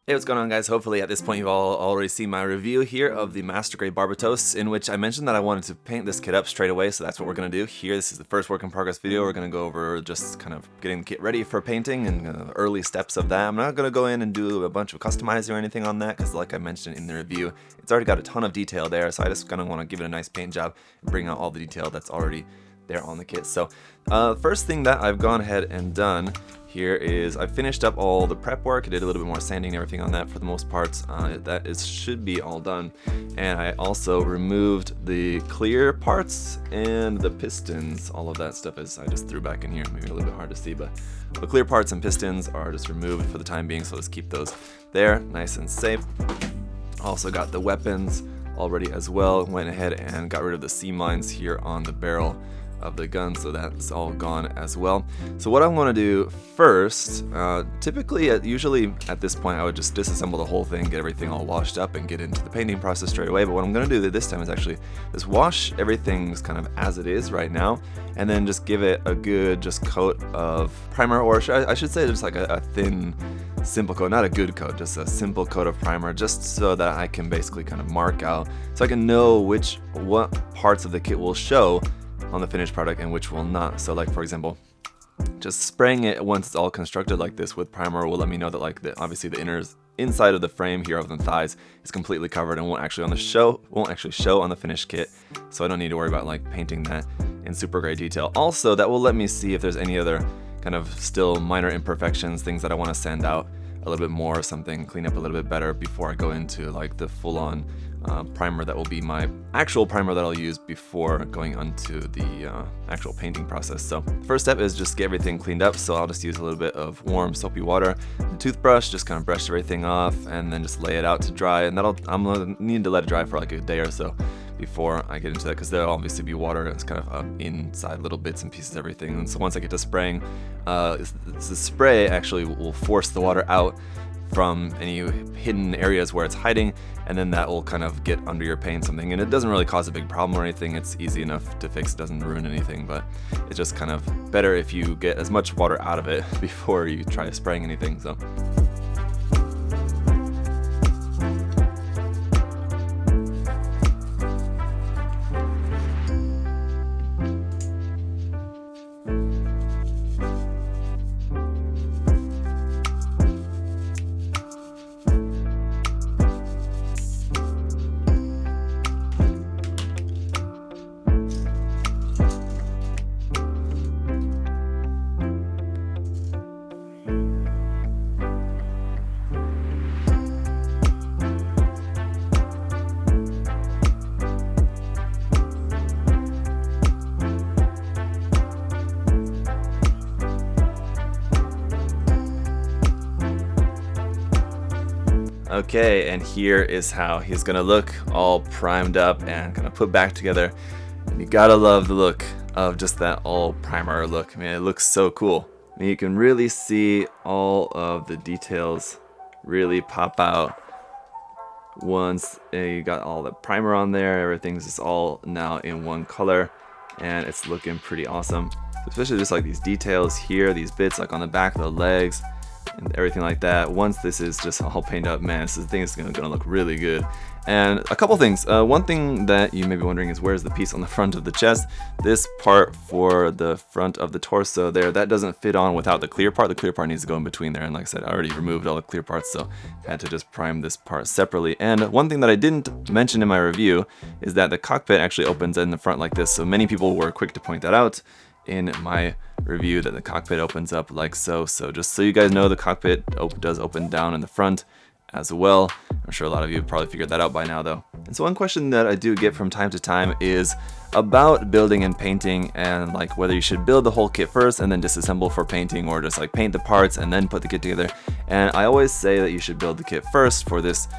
Hey, what's going on, guys? Hopefully at this point you've all already seen my review here of the Master-Grade Barbatos, in which I mentioned that I wanted to paint this kit up straight away, so that's what we're going to do here. This is the first work in progress video. We're going to go over just kind of getting the kit ready for painting and early steps of that. I'm not going to go in and do a bunch of customizing or anything on that, because like I mentioned in the review, it's already got a ton of detail there, so I just kind of want to give it a nice paint job and bring out all the detail that's already there on the kit. So first thing that I've gone ahead and done here is I finished up all the prep work. I did a little bit more sanding and everything on that for the most part. Should be all done. And I also removed the clear parts and the pistons. All of that stuff is I just threw back in here. Maybe a little bit hard to see, but the clear parts and pistons are just removed for the time being, so let's keep those there nice and safe. Also got the weapons already as well. Went ahead and got rid of the seam lines here on the barrel of the gun, so that's all gone as well. So what I'm going to do first, usually at this point I would just disassemble the whole thing, get everything all washed up and get into the painting process straight away, but what I'm going to do this time is actually just wash everything kind of as it is right now, and then just give it a good just coat of primer, or I should say just like a thin simple coat, not a good coat, just a simple coat of primer, just so that I can basically kind of mark out, so I can know what parts of the kit will show on the finished product and which will not. So like, for example, just spraying it once it's all constructed like this with primer will let me know that obviously the inside of the frame here of the thighs is completely covered and won't actually show on the finished kit, so I don't need to worry about like painting that in super great detail. Also, that will let me see if there's any other kind of still minor imperfections, things that I want to sand out a little bit more, something clean up a little bit better before I go into like the full-on primer that will be my actual primer that I'll use before going onto the actual painting process. So the first step is just get everything cleaned up, so I'll just use a little bit of warm soapy water, the toothbrush, just kind of brush everything off and then just lay it out to dry, and I'm gonna need to let it dry for like a day or so before I get into that, because there'll obviously be water. It's kind of inside little bits and pieces, everything. And so once I get to spraying, the spray actually will force the water out from any hidden areas where it's hiding, and then that will kind of get under your paint something, and it doesn't really cause a big problem or anything. It's easy enough to fix, it doesn't ruin anything, but it's just kind of better if you get as much water out of it before you try spraying anything. So okay, and here is how he's gonna look, all primed up and kind of put back together. And you gotta love the look of just that all primer look. I mean, it looks so cool. I mean, you can really see all of the details really pop out once you got all the primer on there. Everything's just all now in one color, and it's looking pretty awesome. Especially just like these details here, these bits like on the back of the legs and everything like that. Once this is just all painted up, man, this thing is gonna look really good. And a couple things. One thing that you may be wondering is, where's the piece on the front of the chest? This part for the front of the torso there, that doesn't fit on without the clear part. The clear part needs to go in between there, and like I said, I already removed all the clear parts, so I had to just prime this part separately. And one thing that I didn't mention in my review is that the cockpit actually opens in the front like this, so many people were quick to point that out in my review, that the cockpit opens up like so. So just so you guys know, the cockpit does open down in the front as well. I'm sure a lot of you have probably figured that out by now though. And so one question that I do get from time to time is about building and painting, and like whether you should build the whole kit first and then disassemble for painting, or just like paint the parts and then put the kit together. And I always say that you should build the kit first for this.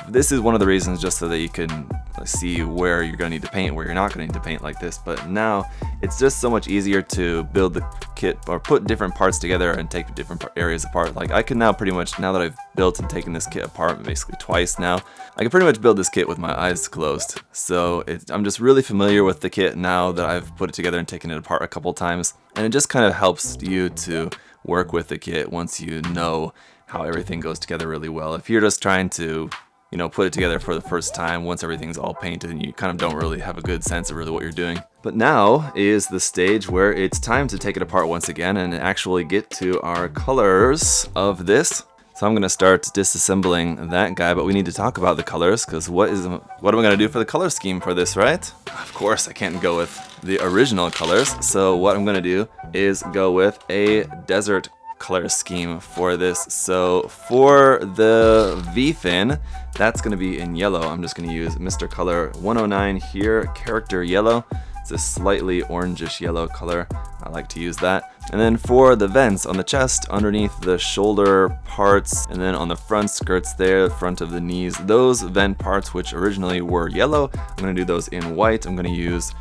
This is one of the reasons, just so that you can see where you're going to need to paint, where you're not going to need to paint like this. But now it's just so much easier to build the kit or put different parts together and take different areas apart. Like I can now pretty much, now that I've built and taken this kit apart basically twice now, I can pretty much build this kit with my eyes closed. So I'm just really familiar with the kit now that I've put it together and taken it apart a couple times. And it just kind of helps you to work with the kit once you know how everything goes together really well. If you're just trying to, you know, put it together for the first time, once everything's all painted, and you kind of don't really have a good sense of really what you're doing. But now is the stage where it's time to take it apart once again and actually get to our colors of this. So I'm going to start disassembling that guy, but we need to talk about the colors, because what am I going to do for the color scheme for this, right? Of course, I can't go with the original colors, so what I'm going to do is go with a desert color scheme for this. So for the V-fin, that's going to be in yellow. I'm just going to use Mr. Color 109 here, character yellow. It's a slightly orangish yellow color. I like to use that. And then for the vents on the chest, underneath the shoulder parts, and then on the front skirts there, front of the knees, those vent parts which originally were yellow, I'm going to do those in white. I'm going to use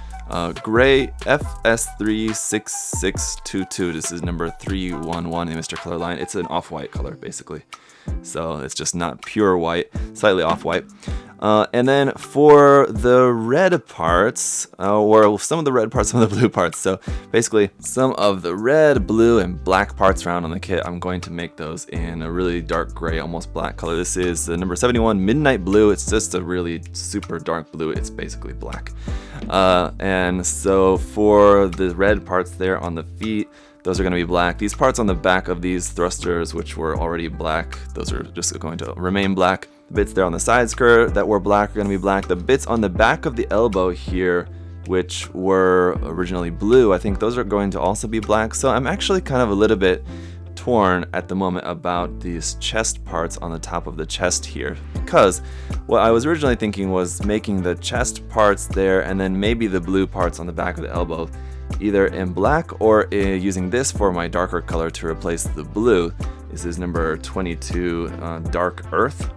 gray FS36622. This is number 311 in the Mr. Color line. It's an off-white color basically. So it's just not pure white, slightly off-white. And then for the red parts, or some of the red parts, some of the blue parts, so basically some of the red, blue, and black parts around on the kit, I'm going to make those in a really dark gray, almost black color. This is the number 71 Midnight Blue. It's just a really super dark blue. It's basically black. And so for the red parts there on the feet, those are going to be black. These parts on the back of these thrusters, which were already black, those are just going to remain black. The bits there on the side skirt that were black are going to be black. The bits on the back of the elbow here, which were originally blue, I think those are going to also be black. So I'm actually kind of a little bit torn at the moment about these chest parts on the top of the chest here, because what I was originally thinking was making the chest parts there and then maybe the blue parts on the back of the elbow either in black or using this for my darker color to replace the blue. This is number 22 Dark Earth.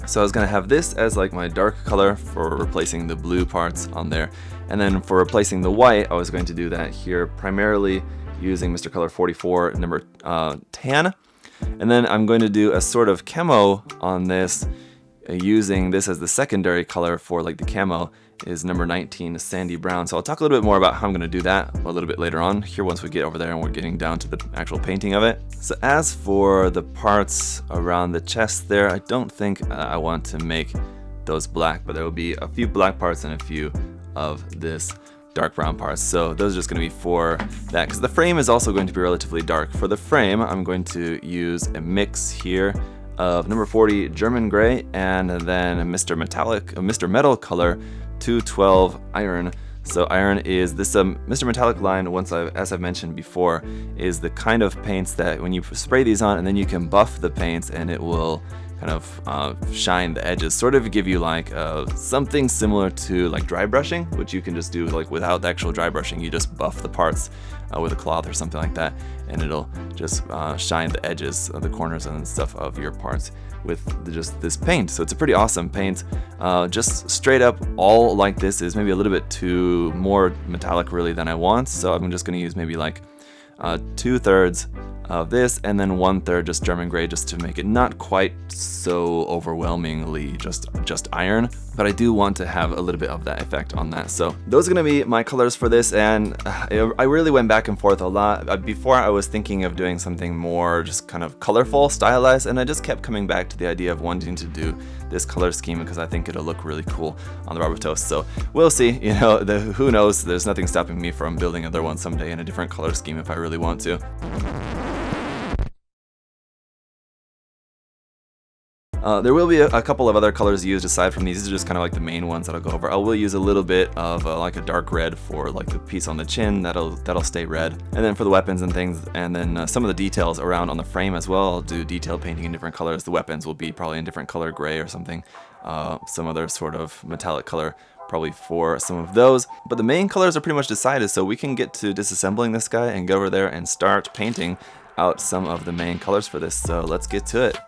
So I was going to have this as like my dark color for replacing the blue parts on there, and then for replacing the white I was going to do that here primarily using Mr. Color 44 number tan, and then I'm going to do a sort of camo on this using this as the secondary color for like the camo is number 19 Sandy Brown. So I'll talk a little bit more about how I'm going to do that a little bit later on here once we get over there and we're getting down to the actual painting of it. So as for the parts around the chest there, I don't think I want to make those black, but there will be a few black parts and a few of this dark brown parts. So those are just going to be for that, because the frame is also going to be relatively dark. For the frame, I'm going to use a mix here of number 40 German gray and then Mr. Metal color 212 iron. So iron is this Mr. Metallic line, as I've mentioned before, is the kind of paints that when you spray these on and then you can buff the paints and it will kind of shine the edges, sort of give you like something similar to like dry brushing, which you can just do like without the actual dry brushing. You just buff the parts with a cloth or something like that, and it'll just shine the edges of the corners and stuff of your parts with just this paint. So it's a pretty awesome paint. Just straight up all like this is maybe a little bit too more metallic really than I want, so I'm just going to use maybe like 2/3 of this and then 1/3 just German gray, just to make it not quite so overwhelmingly just iron, but I do want to have a little bit of that effect on that. So those are going to be my colors for this, and I really went back and forth a lot. Before I was thinking of doing something more just kind of colorful, stylized, and I just kept coming back to the idea of wanting to do this color scheme because I think it'll look really cool on the Barbatos. So we'll see, you know, who knows, there's nothing stopping me from building another one someday in a different color scheme if I really want to. There will be a couple of other colors used aside from these. These are just kind of like the main ones that I'll go over. I will use a little bit of like a dark red for like the piece on the chin, that'll stay red. And then for the weapons and things, and then some of the details around on the frame as well, I'll do detail painting in different colors. The weapons will be probably in different color, gray or something, some other sort of metallic color probably for some of those. But the main colors are pretty much decided, so we can get to disassembling this guy and go over there and start painting out some of the main colors for this. So let's get to it.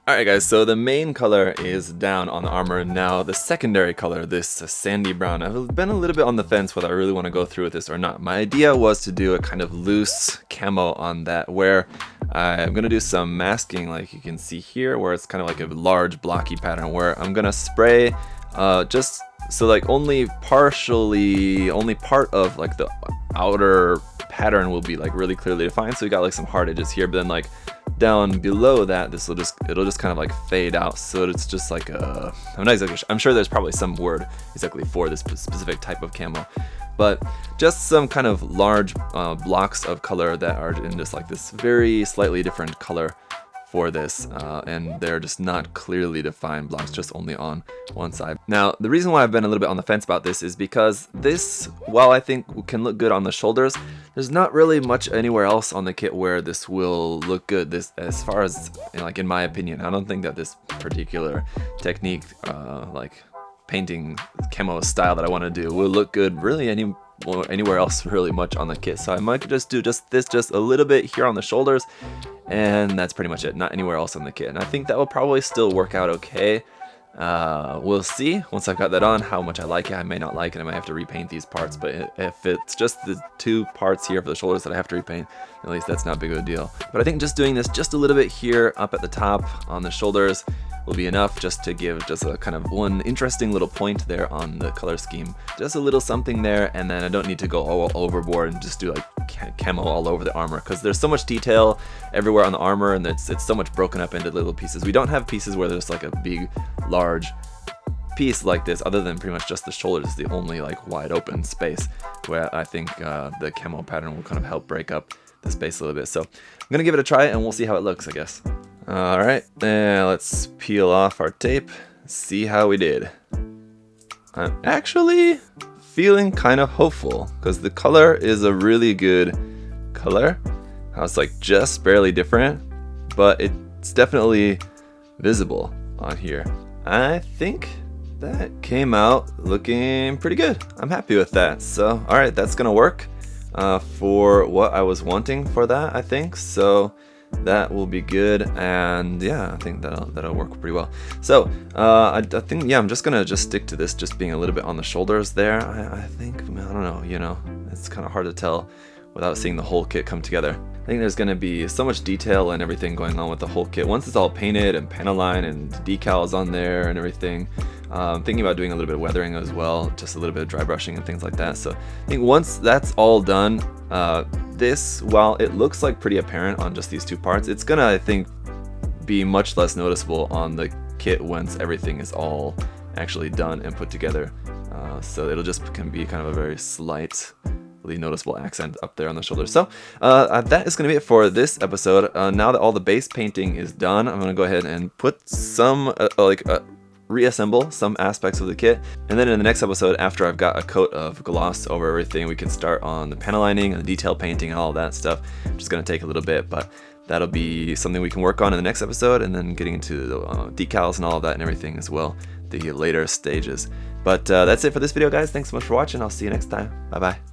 Alright guys, so the main color is down on the armor. Now the secondary color, this sandy brown, I've been a little bit on the fence whether I really want to go through with this or not. My idea was to do a kind of loose camo on that, where I'm going to do some masking like you can see here, where it's kind of like a large blocky pattern, where I'm going to spray just so like only part of like the outer pattern will be like really clearly defined. So we got like some hard edges here, but then like down below that, it'll just kind of like fade out. So it's just like I'm sure there's probably some word exactly for this specific type of camo, but just some kind of large blocks of color that are in just like this very slightly different color for this, and they're just not clearly defined blocks, just only on one side. Now, the reason why I've been a little bit on the fence about this is because this, while I think can look good on the shoulders, there's not really much anywhere else on the kit where this will look good. This, as far as, you know, like in my opinion, I don't think that this particular technique, like painting camo style that I want to do, will look good really anywhere else really much on the kit. So I might just do just a little bit here on the shoulders, and that's pretty much it, not anywhere else on the kit. And I think that will probably still work out okay. We'll see once I've got that on how much I like it. I may not like it, I might have to repaint these parts, but if it's just the two parts here for the shoulders that I have to repaint, at least that's not big of a deal. But I think just doing this just a little bit here up at the top on the shoulders will be enough just to give just a kind of one interesting little point there on the color scheme. Just a little something there, and then I don't need to go all overboard and just do like camo all over the armor, because there's so much detail everywhere on the armor, and it's so much broken up into little pieces. We don't have pieces where there's like a big, large piece like this, other than pretty much just the shoulders is the only like wide open space where I think the camo pattern will kind of help break up the space a little bit. So I'm gonna give it a try and we'll see how it looks, I guess. Alright, let's peel off our tape, see how we did. I'm actually feeling kind of hopeful, because the color is a really good color. How it's like just barely different, but it's definitely visible on here. I think that came out looking pretty good. I'm happy with that. So, alright, that's gonna work for what I was wanting for that, I think. So that will be good, and yeah, I think that'll work pretty well. So I think, yeah, I'm just gonna stick to this just being a little bit on the shoulders there. I think, I don't know, you know, it's kind of hard to tell without seeing the whole kit come together. I think there's gonna be so much detail and everything going on with the whole kit once it's all painted and panel line and decals on there and everything. I'm thinking about doing a little bit of weathering as well, just a little bit of dry brushing and things like that. So I think once that's all done, this, while it looks like pretty apparent on just these two parts, it's gonna, I think, be much less noticeable on the kit once everything is all actually done and put together. So it'll just can be kind of a very slightly noticeable accent up there on the shoulders. So that is going to be it for this episode. Now that all the base painting is done, I'm going to go ahead and put some reassemble some aspects of the kit, and then in the next episode, after I've got a coat of gloss over everything, we can start on the panel lining and the detail painting and all that stuff, which is going to take a little bit, but that'll be something we can work on in the next episode, and then getting into the decals and all of that and everything as well, the later stages. But that's it for this video, guys. Thanks so much for watching. I'll see you next time. Bye bye.